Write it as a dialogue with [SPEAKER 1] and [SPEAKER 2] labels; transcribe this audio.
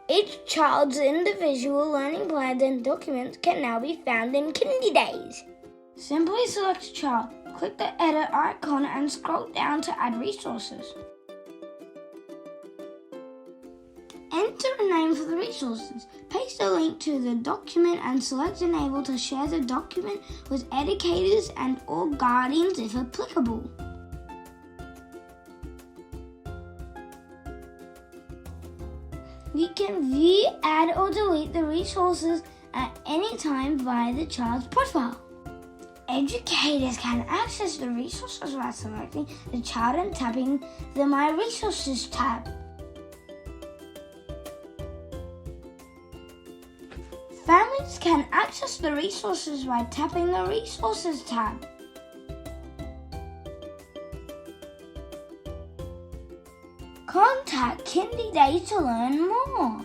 [SPEAKER 1] Each child's individual learning plans and documents can now be found in Kindiedays. Simply select Child, click the edit icon and scroll down to add resources. Enter a name for the resources. Paste a link to the document and select Enable to share the document with educators and or guardians if applicable. You can view, add or delete the resources at any time via the child's profile. Educators can access the resources by selecting the child and tapping the My Resources tab. Families can access the resources by tapping the Resources tab. Contact Kindiedays to learn more.